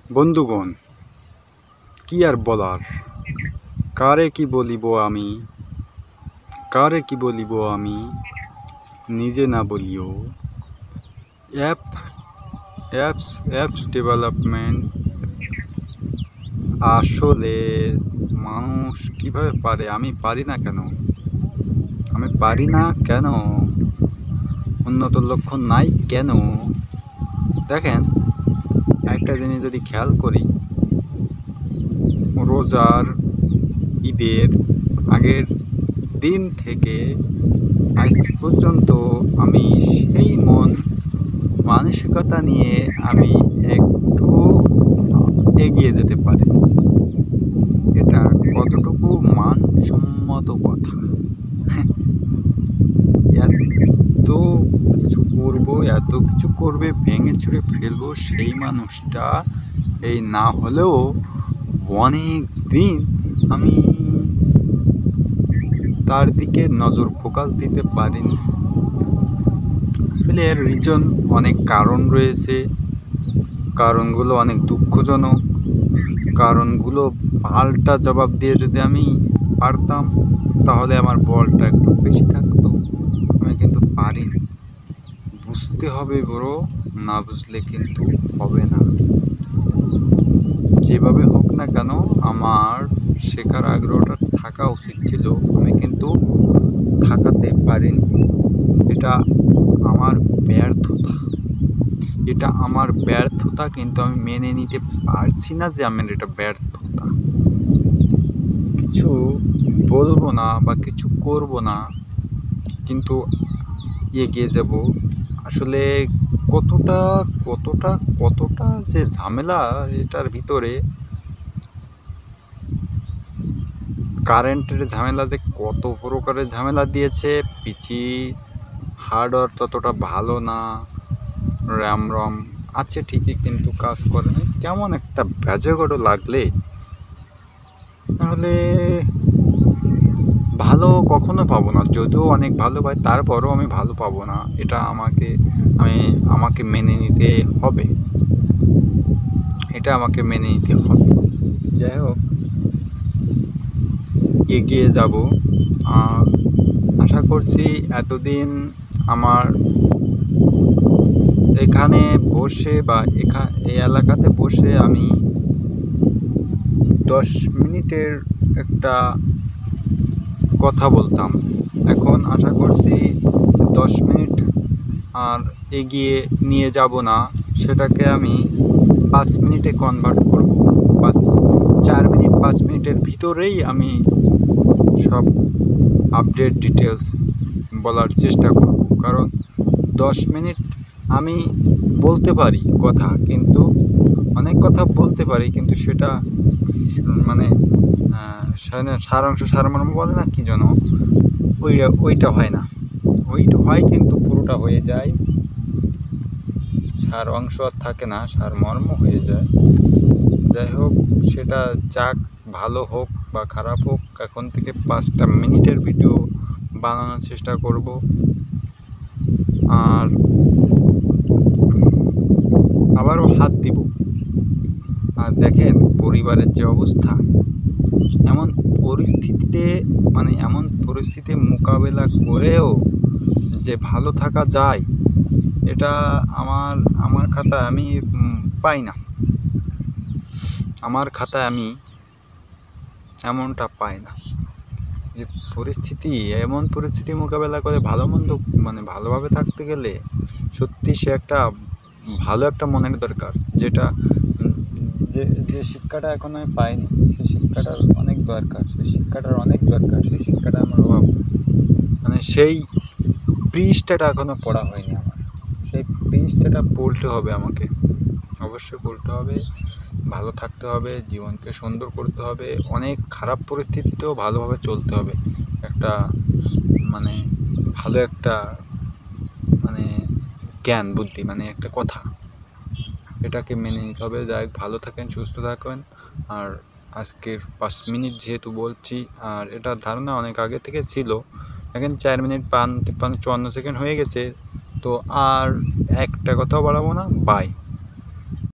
বন্ধুগণ, কি আর বলার, কারে কি বলিব আমি নিজে না বলিও। অ্যাপস ডেভেলপমেন্ট আসলে মানুষ কিভাবে পারে? আমি পারি না কেন? উন্নত লক্ষ্য নাই কেন? দেখেন, একটা জিনিস যদি খেয়াল করি, রোজার ঈদের আগের দিন থেকে আজ পর্যন্ত আমি সেই মানসিকতা নিয়ে আমি একটু এগিয়ে যেতে পারি। এটা কতটুকু মানসম্মত কথা? এত কিছু করবো, এত কিছু করবে, ভেঙে চুরে ফেলবো, সেই মানুষটা এই না হলেও অনেক দিন আমি তার দিকে নজর ফোকাস দিতে পারিনি। আসলে এর রিজন অনেক কারণ রয়েছে, কারণগুলো অনেক দুঃখজনক। কারণগুলো পাল্টা জবাব দিয়ে যদি আমি পারতাম তাহলে আমার বলটা একটু বেশি থাকতো। আমি কিন্তু পারিনি। বুঝতে হবে বড়, না বুঝলে কিন্তু হবে না। যেভাবে হোক না কেন আমার শেখার আগ্রহটা থাকা উচিত ছিল, আমি কিন্তু থাকাতে পারিনি। এটা আমার ব্যর্থতা, কিন্তু আমি মেনে নিতে পারছি না যে আমার এটা ব্যর্থতা। কিছু বলবো না বা কিছু করব না, কিন্তু এগিয়ে যাব। আসলে কতটা যে ঝামেলা এটার ভিতরে। কারেন্টের ঝামেলা যে কত প্রকারের ঝামেলা দিয়েছে। পিচি হার্ডওয়্যার ততটা ভালো না, র্যাম আছে ঠিকই, কিন্তু কাজ করে না। কেমন একটা ব্যাজেগড় লাগলে, তাহলে ভালো কখনো পাবো না। যদিও অনেক ভালো পাই, তারপরও আমি ভালো পাবো না। এটা আমাকে মেনে নিতে হবে। যাই হোক, এগিয়ে যাব। আশা করছি এতদিন আমার এখানে বসে বা এই এলাকাতে বসে আমি 10 মিনিটের একটা কথা বলতাম, এখন আশা করছি 10 মিনিট আর এগিয়ে নিয়ে যাব না, সেটাকে আমি 5 মিনিটে কনভার্ট করব, বা 4 মিনিট 5 মিনিটের ভিতরেই আমি সব আপডেট ডিটেলস বলার চেষ্টা করব। কারণ 10 মিনিট আমি বলতে পারি কথা, কিন্তু অনেক কথা বলতে পারি, কিন্তু সেটা মানে সারাংশ সারমর্ম বলে না, কি যেন ওইটা হয় না। ওইটা হয় কিন্তু পুরোটা হয়ে যায়, সার অংশ আর থাকে না, সারমর্ম হয়ে যায়। যাই হোক, সেটা যাক, ভালো হোক বা খারাপ হোক, এখন থেকে 5টা মিনিটের ভিডিও বানানোর চেষ্টা করব। আর আবারও হাত দিব। আর দেখেন, পরিবারের যে অবস্থা, এমন পরিস্থিতি মোকাবেলা করেও যে ভালো থাকা যায়, এটা আমার খাতায় আমি পাই না। আমার খাতায় আমি এমনটা পাই না যে এমন পরিস্থিতি মোকাবেলা করে ভালোভাবে থাকতে গেলে সত্যি সে ভালো একটা মনের দরকার, যে শিক্ষাটা এখন আমি পাইনি। সেই শিক্ষাটার অনেক দরকার, সেই শিক্ষাটা আমার অভাব। সেই পৃষ্ঠাটা এখনো পড়া হয়নি আমার। সেই পৃষ্ঠাটা পড়তে হবে, আমাকে অবশ্যই পড়তে হবে। ভালো থাকতে হবে, জীবনকে সুন্দর করতে হবে, অনেক খারাপ পরিস্থিতিতেও ভালোভাবে চলতে হবে। ভালো একটা জ্ঞান বুদ্ধি, একটা কথা, এটাকে মেনে নিতে হবে। যাই, ভালো থাকেন, সুস্থ থাকবেন। আর আজকের 5 মিনিট যেহেতু বলছি, আর এটা ধারণা অনেক আগে থেকে ছিল, এখন 4 মিনিট 54 সেকেন্ড হয়ে গেছে, তো আর একটা কথাও বাড়াবো না। বাই।